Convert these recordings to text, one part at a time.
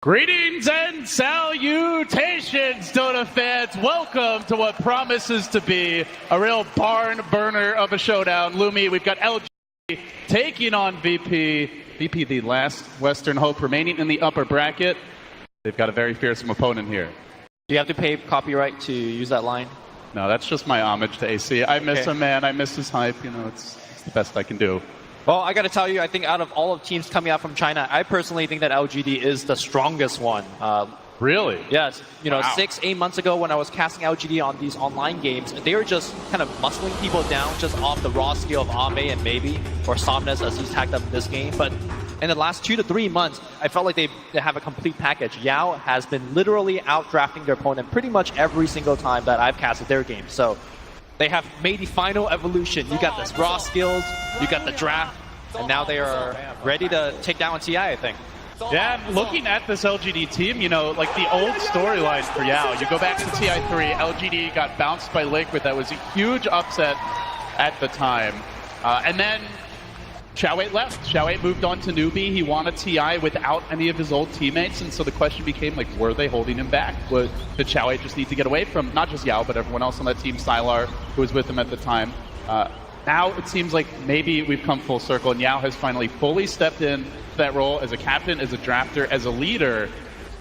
Greetings and salutations, Dota fans. Welcome to what promises to be a real barn burner of a showdown. Lumi, we've got LGD taking on VP. VP, the last Western hope remaining in the upper bracket. They've got a very fearsome opponent here. Do you have to pay copyright to use that line? No, that's just my homage to AC. I miss him, man. I miss his hype. You know, it's the best I can do. Well, I got to tell you, I think out of all of teams coming out from China, I personally think that LGD is the strongest one. Really? Yes. You know, Wow. 6-8 months ago when I was casting LGD on these online games, they were just kind of muscling people down just off the raw skill of Ame and maybe, or Somnus as he's tagged up in this game. But in the last 2 to 3 months, I felt like they have a complete package. Yao has been literally outdrafting their opponent pretty much every single time that I've casted their game. So they have made the final evolution. You got the raw skills, you got the draft, and now they are ready to take down TI, I think. Yeah, looking at this LGD team, you know, like the old storyline for Yao. You go back to TI3, LGD got bounced by Liquid. That was a huge upset at the time. And then Xiao8 left. Xiao8 moved on to Newbie. He won a TI without any of his old teammates, and so the question became, like, were they holding him back? Did Xiao8 just need to get away from not just Yao, but everyone else on that team, Sylar, who was with him at the time? Now it seems like maybe we've come full circle, and Yao has finally fully stepped in that role as a captain, as a drafter, as a leader,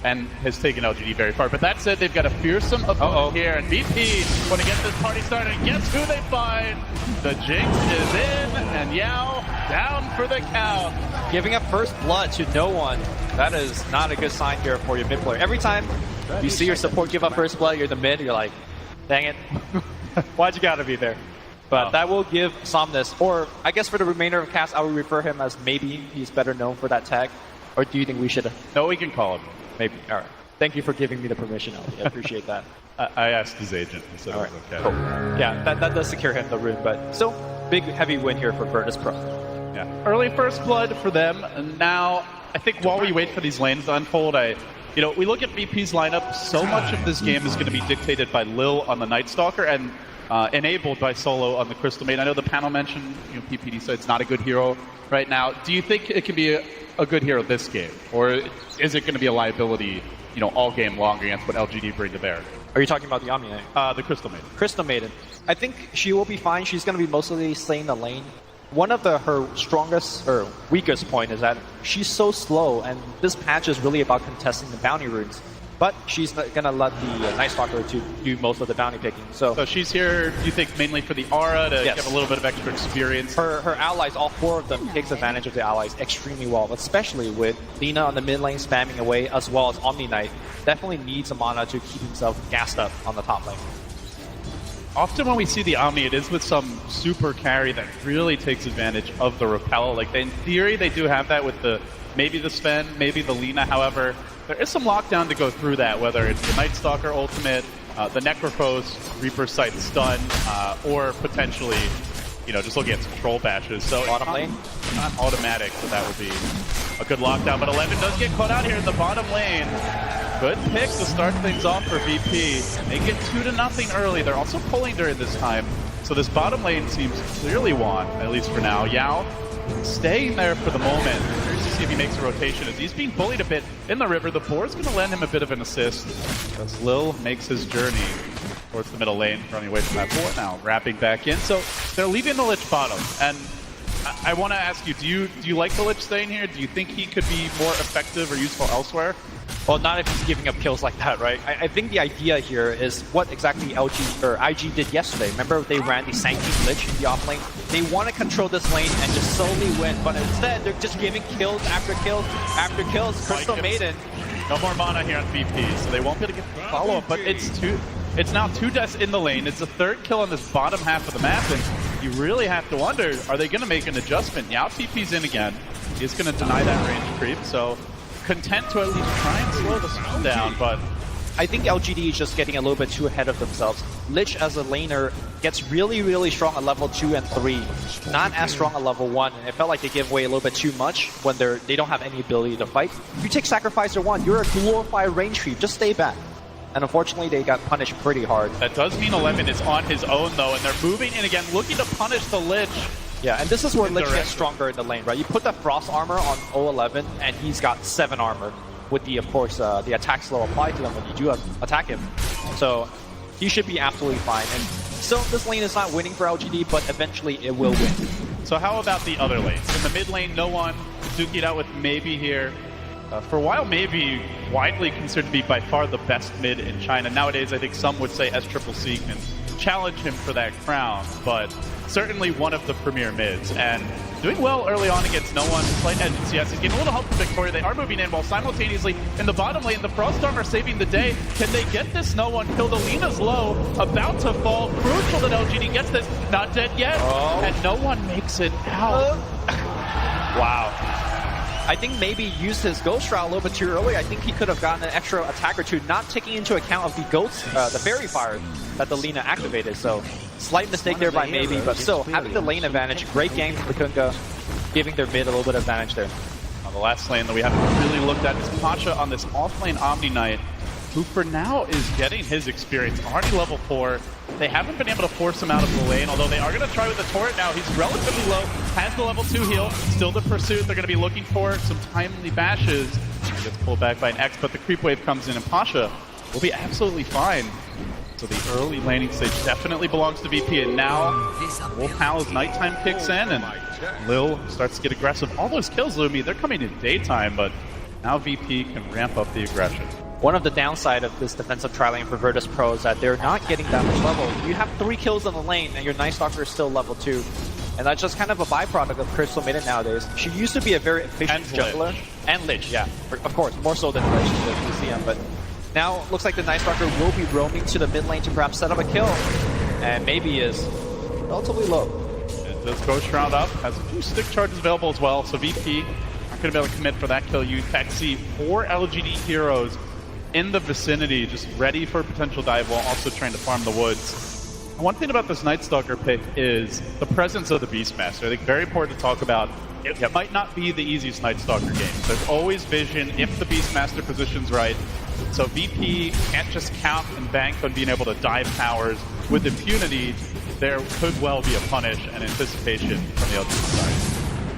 and has taken LGD very far. But that said, they've got a fearsome opponent here, and VP want to get this party started. And guess who they find? The Jinx is in, and Yao down for the count. Giving up first blood to no one, that is not a good sign here for your mid player. Every time you see your support give up first blood, you're the mid, you're like, dang it, why'd you gotta be there? But that will give Somnus, or I guess for the remainder of cast, I would refer him as maybe he's better known for that tag. Or do you think we should? No, we can call him. Maybe. All right. Thank you for giving me the permission, Ali. I appreciate that. I asked his agent. He said it was okay. Cool. Yeah, that does secure him the rune, but still, big, heavy win here for Virtus Pro. Yeah. Early first blood for them, and now I think while we wait for these lanes to unfold, we look at VP's lineup, so much of this game is going to be dictated by Lil on the Night Stalker, and enabled by Solo on the Crystal Maiden. I know the panel mentioned, PPD said it's not a good hero right now. Do you think it can be a good hero this game? Or is it going to be a liability, all game long against what LGD bring to bear? Are you talking about the Omni? The Crystal Maiden. Crystal Maiden. I think she will be fine. She's going to be mostly staying the lane. One of her strongest or weakest point is that she's so slow, and this patch is really about contesting the bounty runes. But she's going to let the Night Stalker to do most of the bounty picking. So she's here, you think, mainly for the aura to get a little bit of extra experience? Her allies, all 4 of them, takes advantage of the allies extremely well, especially with Lina on the mid lane spamming away, as well as Omni Knight. Definitely needs a mana to keep himself gassed up on the top lane. Often when we see the Omni, it is with some super carry that really takes advantage of the repel. Like, in theory, they do have that with maybe the Sven, maybe the Lina. However, there is some lockdown to go through that, whether it's the Night Stalker ultimate, the Necrophos, Reaper Sight stun, or potentially, just looking at some troll bashes. So bottom lane? Not automatic, so that would be a good lockdown. But 11 does get caught out here in the bottom lane. Good pick to start things off for VP. They get 2-0 early. They're also pulling during this time. So this bottom lane seems clearly won, at least for now. Yao staying there for the moment. Curious to see if he makes a rotation. As he's being bullied a bit in the river, the board's going to lend him a bit of an assist as Lil makes his journey towards the middle lane, running away from that board now, wrapping back in. So they're leaving the Lich bottom, and I want to ask you, do you like the Lich staying here? Do you think he could be more effective or useful elsewhere? Well, not if he's giving up kills like that, right? I think the idea here is what exactly IG did yesterday. Remember they ran the Sanctum Lich in the off lane? They want to control this lane and just slowly win, but instead they're just giving kills after kills after kills. Crystal Maiden. No more mana here on VP, so they won't be able to get the follow-up, but it's now 2 deaths in the lane. It's the 3rd kill on this bottom half of the map, and you really have to wonder, are they going to make an adjustment? Yao TP's in again. He's going to deny that range creep, so content to at least try and slow the speed down, but I think LGD is just getting a little bit too ahead of themselves. Lich as a laner gets really, really strong at level 2 and 3, not as strong at level 1, and it felt like they give away a little bit too much when they don't have any ability to fight. If you take Sacrificer 1, you're a glorified range creep, just stay back. And unfortunately, they got punished pretty hard. That does mean 11 is on his own, though, and they're moving in again, looking to punish the Lich. Yeah, and this is where Lich gets stronger in the lane, right? You put the Frost armor on 011, and he's got 7 armor. with the, of course, the attack slow applied to them when you do attack him. So he should be absolutely fine. And still, this lane is not winning for LGD, but eventually it will win. So how about the other lanes? In the mid lane, no one. Duke it out with Maybe here. For a while, Maybe widely considered to be by far the best mid in China. Nowadays, I think some would say SCCC can challenge him for that crown, but certainly one of the premier mids. And doing well early on against no one. Slight edge in CS. He's getting a little help from Victoria. They are moving in while simultaneously in the bottom lane, the Frost Armor saving the day. Can they get this no one killed? Alina's low, about to fall. Crucial that LGD gets this. Not dead yet. And no one makes it out. Wow. I think maybe used his Ghost Shroud a little bit too early. I think he could have gotten an extra attack or two, not taking into account of the Ghost, the Fairy Fire that the Lina activated. So slight mistake there by Maybe, but still having the lane advantage. Great game from the Kunga, giving their mid a little bit of advantage there. The last lane that we haven't really looked at is Pasha on this off-lane Omni Knight, who for now is getting his experience. Already level 4. They haven't been able to force him out of the lane, although they are going to try with the turret now. He's relatively low, has the level 2 heal, still the pursuit. They're going to be looking for some timely bashes. He gets pulled back by an X, but the creep wave comes in, and Pasha will be absolutely fine. So the early laning stage definitely belongs to VP, and now Wolfhowl's nighttime kicks in, and Lil starts to get aggressive. All those kills, Lumi, they're coming in daytime, but now VP can ramp up the aggression. One of the downside of this defensive tri-lane for Virtus Pro is that they're not getting that much level. You have 3 kills in the lane, and your Night Stalker is still level 2. And that's just kind of a byproduct of Crystal Maiden nowadays. She used to be a very efficient juggler. And Lich, yeah. Of course, more so than Lich, the PCM. But now it looks like the Night Stalker will be roaming to the mid lane to perhaps set up a kill. And Maybe is relatively low. It does Ghost Shroud up, has a few stick charges available as well. So VP not going to be able to commit for that kill. You in fact see 4 LGD heroes in the vicinity, just ready for a potential dive while also trying to farm the woods. One thing about this Night Stalker pick is the presence of the Beastmaster. I think very important to talk about. It might not be the easiest Night Stalker game. There's always vision if the Beastmaster position's right. So VP can't just count and bank on being able to dive towers with impunity. There could well be a punish and anticipation from the other side.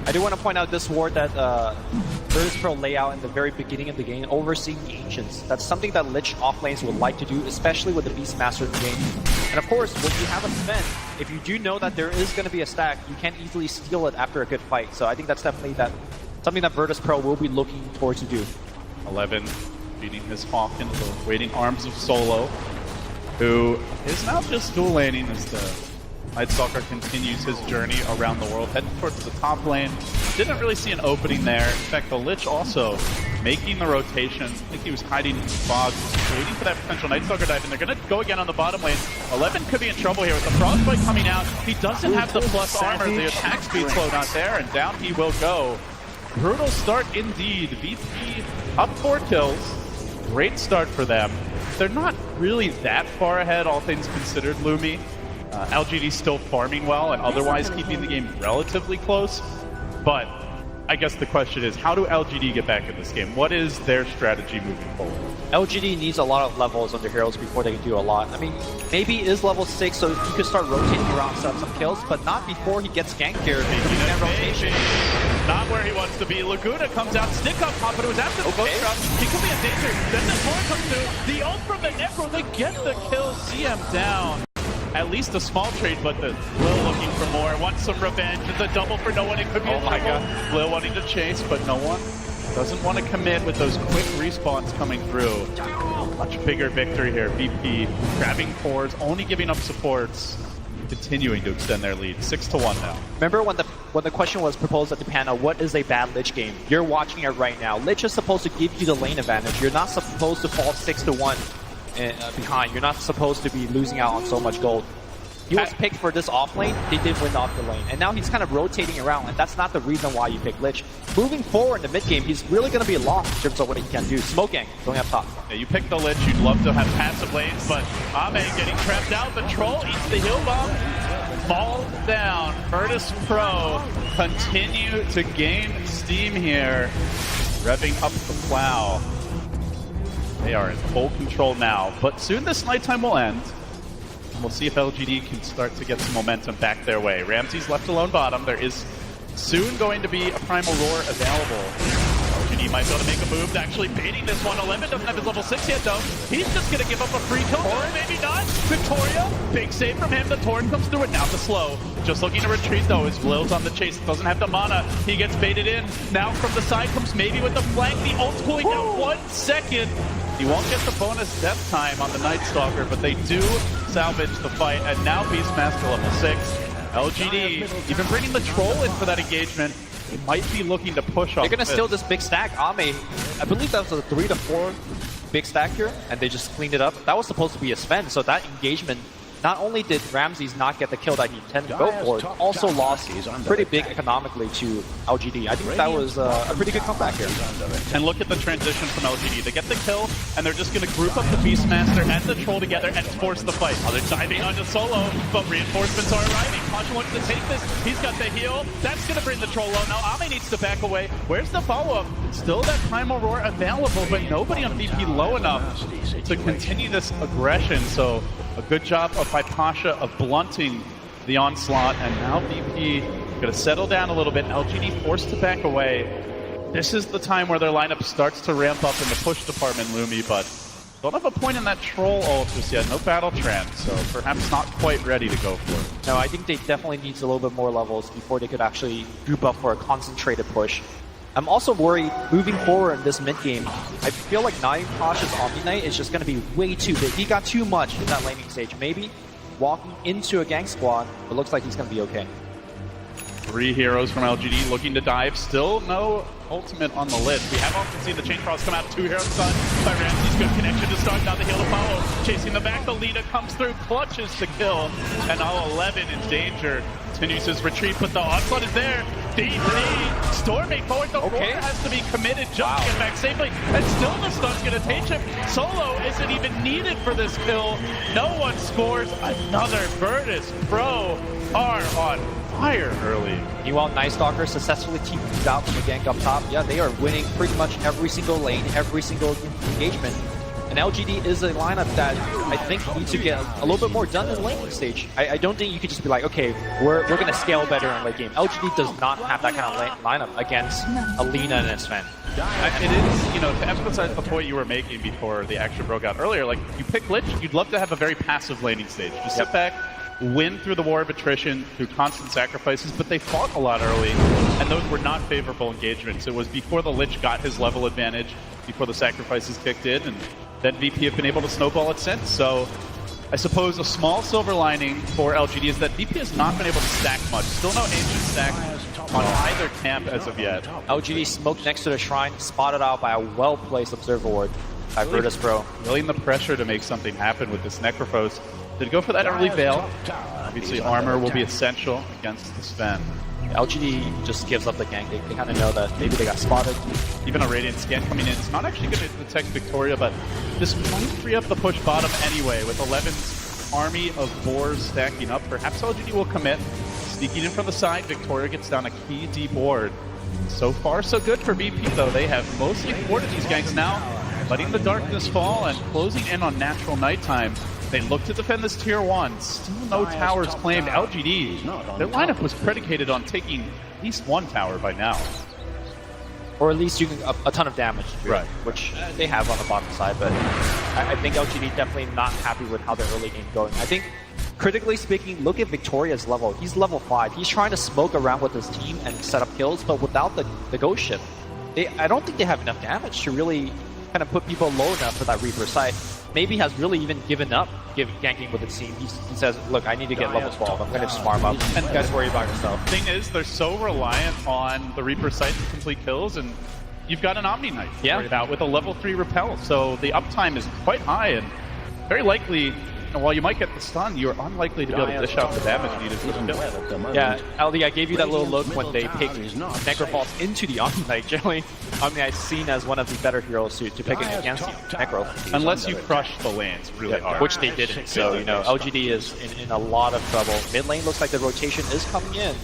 I do want to point out this ward that Virtus Pro layout in the very beginning of the game, overseeing the Ancients. That's something that Lich offlanes would like to do, especially with the Beastmaster in the game. And of course, when you have a defense, if you do know that there is going to be a stack, you can easily steal it after a good fight. So I think that's definitely something that Virtus Pro will be looking towards to do. 11 beating his Hawk into the waiting arms of Solo, who is now just dual laning as the Night Stalker continues his journey around the world, heading towards the top lane. Didn't really see an opening there. In fact, the Lich also making the rotation. I think he was hiding in the fog, waiting for that potential Night Stalker dive, and they're going to go again on the bottom lane. 11 could be in trouble here with the Frostbite coming out. He doesn't have the plus armor, the attack speed slow not there, and down he will go. Brutal start indeed. VP up 4 kills. Great start for them. They're not really that far ahead, all things considered, Lumi. LGD still farming well and otherwise keeping the game relatively close. But I guess the question is, how do LGD get back in this game? What is their strategy moving forward? LGD needs a lot of levels on their heroes before they can do a lot. I mean, Maybe is level 6, so he could start rotating around, set up some kills, but not before he gets ganked here. That rotation. Not where he wants to be. Laguna comes out, stick up hop, but it was after the Ghost Shroud. He could be in danger. Then the Tor comes through. The ult from the Necro, they get the kill, see him down. At least a small trade, but the Lil looking for more. Wants some revenge. The double for no one. It could be a double. Lil wanting to chase, but no one doesn't want to commit with those quick respawns coming through. Much bigger victory here. VP grabbing cores, only giving up supports, continuing to extend their lead. 6-1 now. Remember when the question was proposed at the panel, what is a bad Lich game? You're watching it right now. Lich is supposed to give you the lane advantage. You're not supposed to fall 6-1. Behind. You're not supposed to be losing out on so much gold. He was picked for this off lane, they did win off the lane. And now he's kind of rotating around, and that's not the reason why you pick Lich. Moving forward in the mid game, he's really going to be lost in terms of what he can do. Smoke gang going up top. Yeah, you pick the Lich, you'd love to have passive lanes, but Ame getting trapped out. The Troll eats the heal bomb, falls down. Virtus Pro continue to gain steam here, revving up the plow. They are in full control now, but soon this nighttime will end. And we'll see if LGD can start to get some momentum back their way. Ramsey's left alone bottom. There is soon going to be a Primal Roar available. LGD might be able to make a move, actually baiting this one. 11 doesn't have his level 6 yet, though. He's just going to give up a free kill, or maybe not. Victoria, big save from him. The Torrent comes through it. Now the slow. Just looking to retreat, though, as Lil's on the chase. Doesn't have the mana. He gets baited in. Now from the side comes maybe with the flank. The ult's cooling down 1 second. He won't get the bonus death time on the Night Stalker, but they do salvage the fight. And now Beastmaster level 6. LGD, even bringing the troll in for that engagement. They might be looking to push off. They're going to steal this big stack. Ame, I believe that was a 3 to 4 big stack here, and they just cleaned it up. That was supposed to be a Sven, so that engagement, not only did Ramses not get the kill that he intended to go for, it also lost pretty big economically to LGD. I think that was a pretty good comeback here. And look at the transition from LGD. They get the kill, and they're just going to group up the Beastmaster and the Troll together and force the fight. Oh, they're diving onto Solo, but reinforcements are arriving. Pasha wants to take this. He's got the heal. That's going to bring the Troll low. Now Ame needs to back away. Where's the follow-up? Still that Primal Roar available, but nobody on VP low enough to continue this aggression. So a good job by Pasha of blunting the onslaught, and now VP going to settle down a little bit. LGD forced to back away. This is the time where their lineup starts to ramp up in the push department, Lumi, but don't have a point in that troll ult just yet. No battle trend, so perhaps not quite ready to go for it. No, I think they definitely need a little bit more levels before they could actually group up for a concentrated push. I'm also worried moving forward in this mid game. I feel like Naeem Pasha's Omni Knight is just going to be way too big. He got too much in that laning stage. Maybe walking into a gang squad, it looks like he's going to be okay. 3 heroes from LGD looking to dive. Still no ultimate on the list. We have often seen the chain cross come out. 2 heroes done by Ramsey's. Good connection to start. Now the heal to follow. Chasing the back. The leader comes through. Clutches to kill. And now 11 in danger. Continues his retreat, but the onslaught is there. DP storming forward. The roar has to be committed just to get back safely. And still the stun's going to take him. Solo isn't even needed for this kill. No one scores. Another Virtus Pro are on fire early. Meanwhile, Night Stalker successfully teamed out from the gank up top. Yeah, they are winning pretty much every single lane, every single engagement. And LGD is a lineup that I think needs to get a little bit more done in the laning stage. I don't think you could just be like, okay, we're going to scale better in late game. LGD does not have that kind of lineup against Alina and Sven. It is, you know, to emphasize the point you were making before the action broke out earlier, like, you pick Lich, you'd love to have a very passive laning stage. Just sit back, win through the war of attrition, through constant sacrifices, but they fought a lot early, and those were not favorable engagements. It was before the Lich got his level advantage, before the sacrifices kicked in, and then VP have been able to snowball it since. So I suppose a small silver lining for LGD is that VP has not been able to stack much. Still no ancient stack on either camp as of yet. LGD smoked next to the shrine, spotted out by a well-placed observer ward by Virtus Pro. Feeling the pressure to make something happen with this Necrophos. Did go for that early Veil. Obviously armor will be essential against the Sven. LGD just gives up the gank. They kind of know that maybe they got spotted. Even a Radiant scan coming in. It's not actually going to detect Victoria, but this might free up the push bottom anyway. With 11's army of boars stacking up, perhaps LGD will commit. Sneaking in from the side, Victoria gets down a key deep ward. So far, so good for VP, though. They have mostly thwarted these ganks now, letting the darkness fall and closing in on natural nighttime. They look to defend this tier 1. Still no towers claimed. LGD, their lineup was predicated on taking at least 1 tower by now. Or at least you can a ton of damage, right? Which they have on the bottom side, but I think LGD definitely not happy with how their early game going. I think, critically speaking, look at Victoria's level. He's level 5. He's trying to smoke around with his team and set up kills, but without the ghost ship, I don't think they have enough damage to really kind of put people low enough for that Reaper side. Maybe has really even given up ganking with his team. He says, look, I need to get level 12. I'm going to just farm up. And you guys worry about yourself. The thing is, they're so reliant on the Reaper site to complete kills, and you've got an Omni Knight worried out with a level 3 repel. So the uptime is quite high, and very likely, while you might get the stun, you're unlikely to be able to dish out the damage needed for the kill. Yeah, LD, I gave you that little look when they picked Necrophos into the Omni Knight. Generally, Omni Knight's seen as one of the better heroes to pick against Necro. Unless you crush the lanes really hard. Which they didn't, so, you know, LGD is in a lot of trouble. Mid lane looks like the rotation is coming in.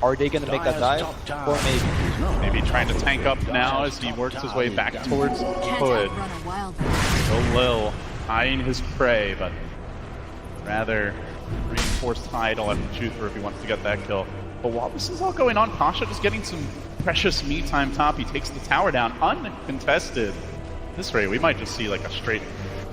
Are they going to make that dive? Or maybe trying to tank up now as he works his way back towards Hood. Still Lil eyeing his prey, but rather reinforced idle and Chuther if he wants to get that kill. But while this is all going on, Pasha just getting some precious me time top. He takes the tower down uncontested. This rate, we might just see like a straight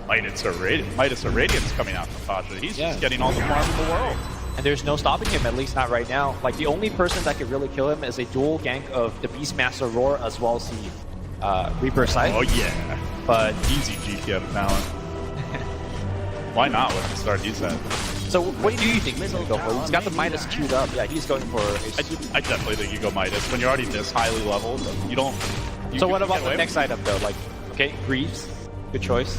Midas or Radiance coming out from Pasha. He's just getting all the farm in the world. And there's no stopping him, at least not right now. Like, the only person that could really kill him is a dual gank of the Beastmaster Roar as well as the Reaper Scythe. Oh yeah, but easy GTM talent. Why not with the start he's at? So what do you think he's going to go for? He's got the Midas queued up. Yeah, he's going for I definitely think you go Midas. When you're already this highly leveled, you don't... So what about the next item though? Like, okay, Greaves, good choice.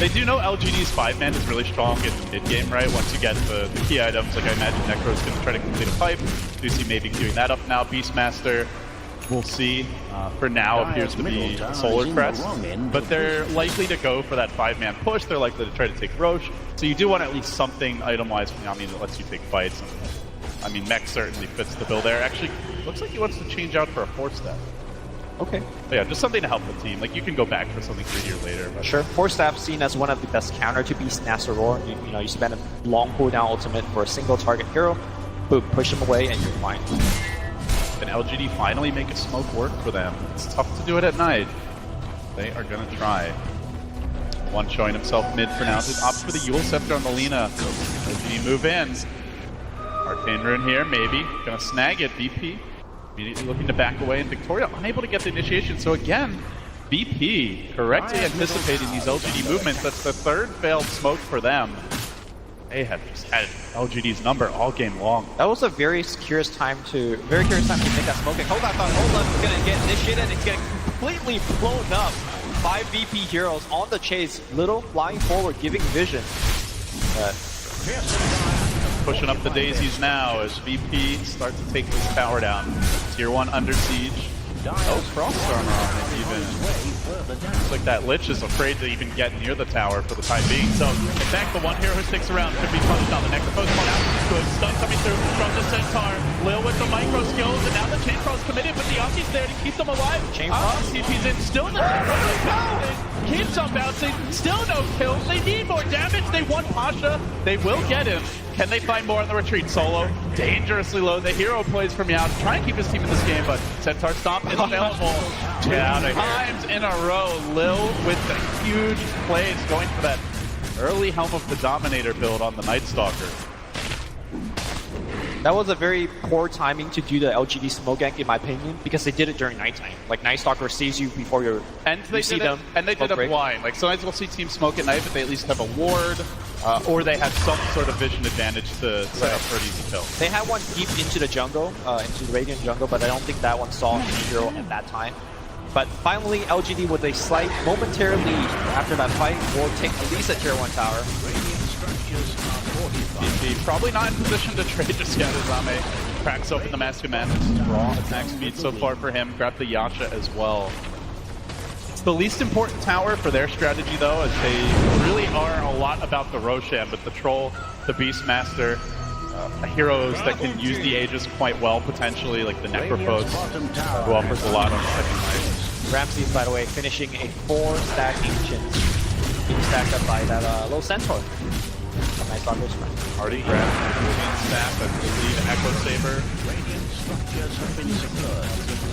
They do know LGD's 5-man is really strong in the mid-game, right? Once you get the key items, like I imagine Necro's going to try to complete a pipe. Do see maybe queuing that up now. Beastmaster, we'll see. For now, appears to be Solar Crest. But they're likely to go for that 5-man push. They're likely to try to take Roche. So you do want at least something item-wise from Yami that lets you take fights. I mean, Mech certainly fits the bill there. Actually, looks like he wants to change out for a 4-step. Okay. But yeah, just something to help the team. Like, you can go back for something 3 years later. But sure. 4-step seen as one of the best counter to Beastmaster Roar. You know, you spend a long cooldown ultimate for a single target hero. Boom, push him away and you're fine. Can LGD finally make a smoke work for them? It's tough to do it at night. They are going to try. One showing himself mid for now. They opt for the Yule Scepter on the Lina. LGD move in. Arcane Rune here, maybe. Gonna snag it, BP. Immediately looking to back away, and Victoria unable to get the initiation. So again, BP correctly anticipating these LGD movements. That's the third failed smoke for them. They have just had LGD's number all game long. That was a very curious time to make that smoking. Hold on, it's gonna get initiated and it's getting completely blown up. 5 VP heroes on the chase, Little flying forward, giving vision. Pushing up the daisies now as VP starts to take this tower down. Tier 1 under siege. No frost armor on it even. Looks like that Lich is afraid to even get near the tower for the time being. So, in fact, the one hero who sticks around could be punished on the next post one out. Good stun coming through from the Centaur. Lil with the micro skills, and now the Chain Frost's committed, but the Aki's there to keep them alive. Chain Frost? CP's in, still no. Keeps on bouncing, still no kills. They need more damage. They want Pasha. They will get him. Can they find more on the retreat? Solo, dangerously low. The hero plays from Meow to try and keep his team in this game, but Centaur Stomp is available. 2 times in a row. Lil with the huge plays going for that early Helm of the Dominator build on the Night Stalker. That was a very poor timing to do the LGD smoke gank, in my opinion, because they did it during nighttime. Like, Night Stalker sees you before you see them. And they did it blind. Like, sometimes we'll see teams smoke at night, but they at least have a ward, or they have some sort of vision advantage to set up for an easy kill. They had one deep into the jungle, into the Radiant jungle, but I don't think that one saw any hero at that time. But finally, LGD with a slight momentary lead after that fight will take at least a tier 1 tower. BP probably not in position to trade just yet as Ame cracks open the Master Commandment's raw attack speed so far for him. Grab the Yasha as well. It's the least important tower for their strategy though, as they really are a lot about the Roshan, but the Troll, the Beastmaster, heroes that can use the Aegis quite well potentially, like the Necropos, who offers a lot on the second line. Ramses, by the way, finishing a 4-stack Ancient, being stacked up by that little Centaur. Nice on this one. Already grabbed staff, I believe Echo Saber.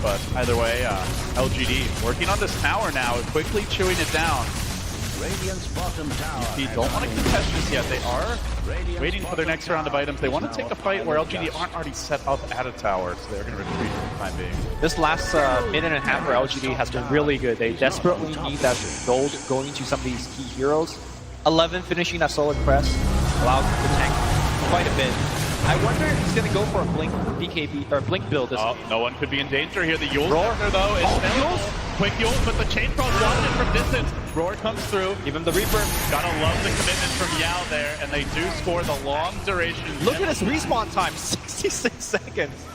But either way, LGD working on this tower now, quickly chewing it down. BP don't want to contest this yet. They are waiting for their next round of items. They want to take a fight where LGD aren't already set up at a tower, so they're going to retreat for the time being. This last minute and a half for LGD has been really good. They desperately need that gold going to some of these key heroes. 11 finishing that Solar Crest allows him to tank quite a bit. I wonder if he's going to go for a Blink BKB or Blink build this game. No one could be in danger here. The Yule Scepter though is available. Quick Yule, but the Chain Frost watches it from distance. Roar comes through. Even the Reaper. Gotta love the commitment from Yao there, and they do score the long duration. Look at his respawn time, 66 seconds.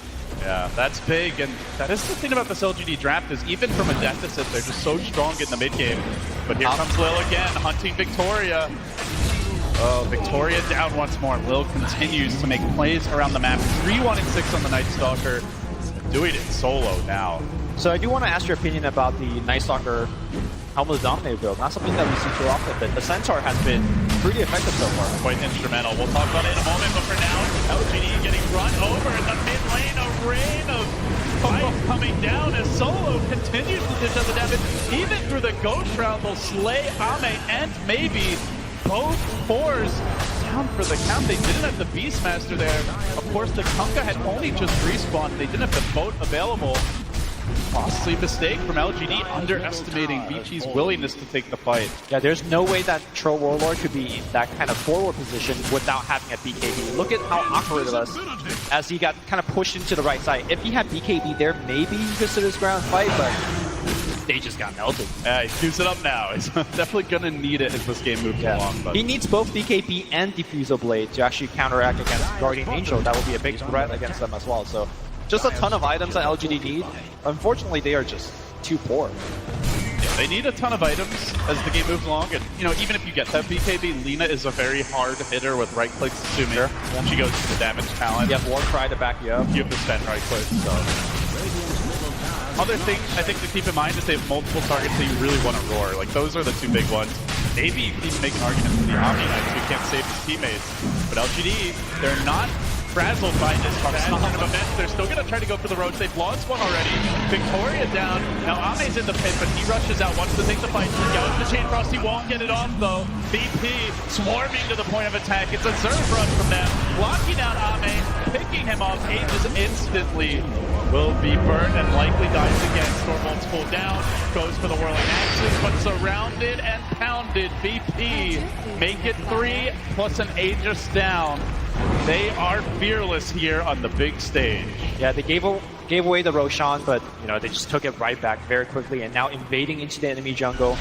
Yeah, that's big, and that is the thing about this LGD draft is even from a deficit, they're just so strong in the mid game. But here comes Lil again, hunting Victoria. Oh, Victoria down once more. Lil continues to make plays around the map. 3-1-6 on the Night Stalker. Doing it solo now. So I do want to ask your opinion about the Night Stalker Helm of the Dominator build. Not something that we see too often, but the Centaur has been pretty effective so far. Quite instrumental. We'll talk about it in a moment, but for now, LGD getting run over in the mid lane. A rain of fights coming down as Solo continues to dish out the damage. Even through the Ghost Round, they'll slay Ame and maybe both fours down for the count. They didn't have the Beastmaster there. Of course, the Kunkka had only just respawned. They didn't have the boat available. Costly mistake from LGD, underestimating VP's willingness to take the fight. Yeah, there's no way that Troll Warlord could be in that kind of forward position without having a BKB. Look at how awkward it was as he got kind of pushed into the right side. If he had BKB there, maybe he could sit his ground fight, but they just got melted. Yeah, he queues it up now. He's definitely going to need it as this game moves along. But he needs both BKB and Diffusal Blade to actually counteract against Guardian Angel. That would be a big threat against them as well. So just a ton of items that LGD need. Unfortunately, they are just too poor. Yeah, they need a ton of items as the game moves along. And, you know, even if you get that BKB, Lina is a very hard hitter with right clicks, assuming she goes to the damage talent. You have Warcry to back you up. You have to spend right clicks, so. Other thing I think to keep in mind is they have multiple targets that you really want to roar. Like, those are the two big ones. Maybe you can even make an argument for the Omni Knights who can't save his teammates. But LGD, they're not frazzled by this bad kind of event. They're still going to try to go for the roach. They've lost one already. Victoria down. Now Ame's in the pit, but he rushes out, wants to take the fight. Goes to Chain Frost. He won't get it off, though. VP swarming to the point of attack. It's a Zerg rush from them. Blocking out Ame, picking him off. Aegis instantly will be burned and likely dies again. Stormbolt's pulled down, goes for the whirling axes, but surrounded and pounded. VP make it 3 plus an Aegis down. They are fearless here on the big stage. Yeah, they gave away the Roshan, but you know they just took it right back very quickly and now invading into the enemy jungle.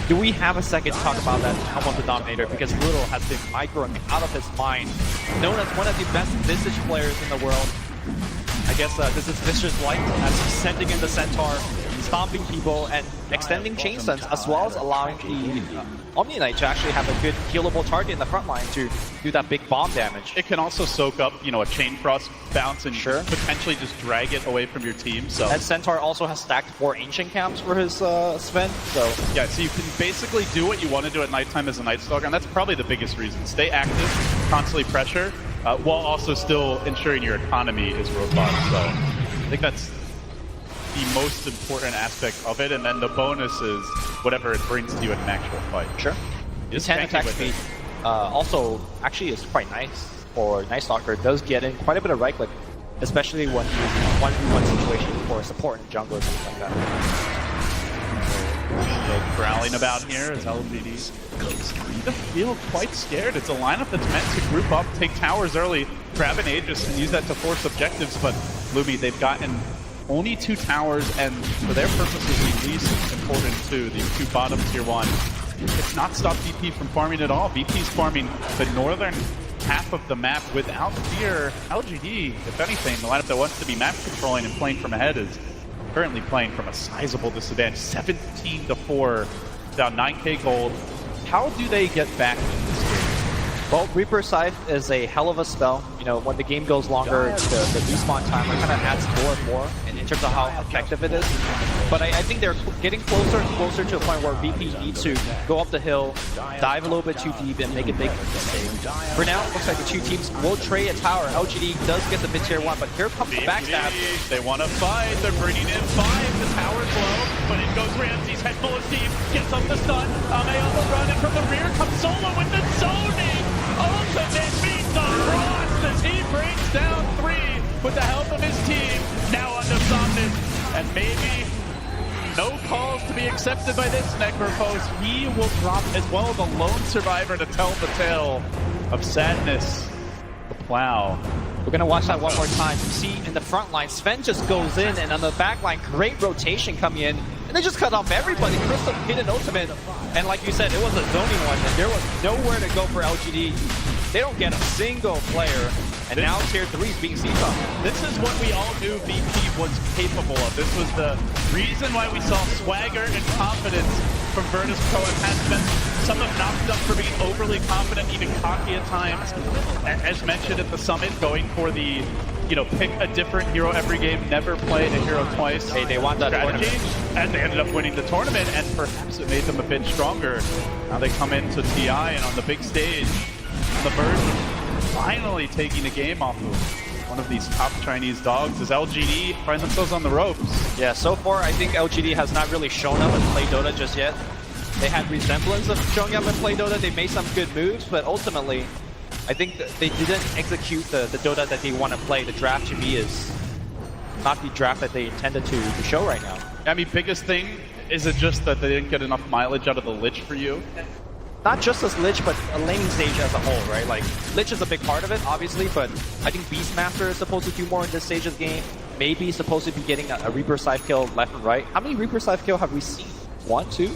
Do we have a second to talk about that Helm of the Dominator? Because Little has been microing out of his mind. Known as one of the best Visage players in the world. I guess this is Vicious Light as he's sending in the Centaur, stomping people and extending chain stun, as well as allowing the Omni Knight to actually have a good healable target in the front line to do that big bomb damage. It can also soak up, you know, a Chain Frost bounce and potentially just drag it away from your team. So and Centaur also has stacked 4 Ancient Camps for his Sven. So yeah, so you can basically do what you want to do at nighttime as a Night Stalker, and that's probably the biggest reason. Stay active, constantly pressure, while also still ensuring your economy is robust. So I think that's the most important aspect of it, and then the bonus is whatever it brings to you in an actual fight. Sure. Just 10 attack speed also actually is quite nice for Night Stalker. It does get in quite a bit of right click, especially when he's in 1v1 situation for support in jungle or something like that. Growling about here as LGD feel quite scared. It's a lineup that's meant to group up, take towers early, grab an Aegis, and use that to force objectives, but Lumi, they've gotten only 2 towers, and for their purposes, the least important 2, the 2 bottom tier 1. It's not stopped VP from farming at all. VP's farming the northern half of the map without fear. LGD, if anything, the lineup that wants to be map controlling and playing from ahead is currently playing from a sizable disadvantage. 17-4, down 9k gold. How do they get back in this game? Well, Reaper Scythe is a hell of a spell. You know, when the game goes longer, the respawn timer kind of adds more and more in terms of how effective it is. But I think they're getting closer and closer to a point where VP needs to go up the hill, dive a little bit too deep, and make a big mistake. For now, it looks like the 2 teams will trade a tower. LGD does get the mid-tier 1, but here comes the backstab. They want to fight. They're bringing in 5. The tower's low, but in goes Ramsey's head full of steam. Gets up the stun. Ame on the run, and from the rear comes Solo with the zoning. Ultimate beat the frost as he brings down 3 with the help of his team. Now on to Somnus, and maybe no calls to be accepted by this Necropost. He will drop as well, the lone survivor to tell the tale of sadness. The plow. We're going to watch that one more time. You see in the front line, Sven just goes in, and on the back line, great rotation coming in. And they just cut off everybody. Crystal hit an ultimate. And like you said, it was a zoning one, and there was nowhere to go for LGD. They don't get a single player And now Tier 3 is being sieged on. This is what we all knew VP was capable of. This was the reason why we saw swagger and confidence from Virtus Pro and has been some of knocked up for being overly confident, even cocky at times. As mentioned at the summit, going for the, pick a different hero every game, never play a hero twice. Hey, they won that strategy, tournament. and they ended up winning the tournament, and perhaps it made them a bit stronger. Now they come into TI, and on the big stage, the verge of finally taking a game off of one of these top Chinese dogs as LGD find themselves on the ropes. Yeah, so far I think LGD has not really shown up and played Dota just yet. They had resemblance of showing up and play Dota. They made some good moves, but ultimately, I think that they didn't execute the Dota that they want to play. The draft to me is not the draft that they intended to show right now. I mean, biggest thing, is it just that they didn't get enough mileage out of the Lich for you? Not just as Lich, but a laning stage as a whole, right? Like, Lich is a big part of it, obviously, but I think Beastmaster is supposed to do more in this stage of the game. Maybe supposed to be getting a Reaper Scythe kill left and right. How many Reaper Scythe kill have we seen? 1, 2?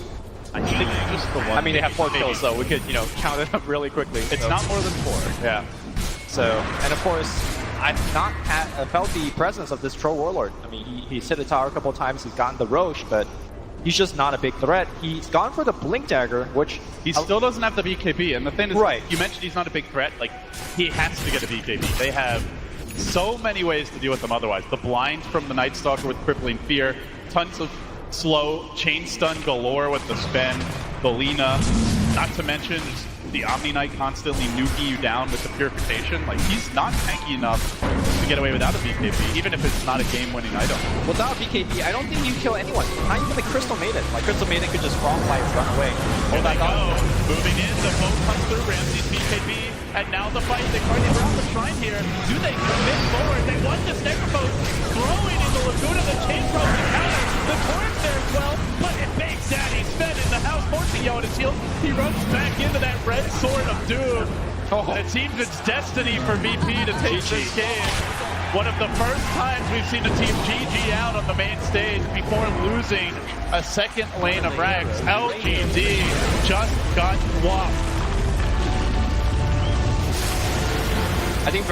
I think just the one. I mean, they have 4 kills, so we could, count it up really quickly. It's not more than 4. Yeah. So, and of course, I've not felt the presence of this Troll Warlord. I mean, he's hit the tower a couple of times, he's gotten the Roche, but he's just not a big threat. He's gone for the Blink Dagger, which... He still doesn't have the BKB, and the thing is, right. You mentioned he's not a big threat, like, he has to get a BKB. They have so many ways to deal with them otherwise. The blind from the Night Stalker with Crippling Fear, tons of slow chain stun galore with the Sven, the Lina, not to mention the Omni Knight constantly nuking you down with the Purification. Like, he's not tanky enough to get away without a BKB, even if it's not a game-winning item. Without BKB, I don't think you kill anyone. Not even the Crystal Maiden. Like, Crystal Maiden could just frog fight and run away. Here they go. Moving in, the boat comes through Ramsey's BKB, and now the fight. They fight around the shrine here. Do they commit forward? They want this Necrophos throwing in the Laguna, the chain throws the counter. The torrent's there as well, but it makes Daddy Sven in the house, forcing Yo on his heel. He runs back into that red sword of doom. And it seems it's destiny for VP to take this game. One of the first times we've seen a team GG out on the main stage before losing a second lane of Rags. LGD just got whopped. I think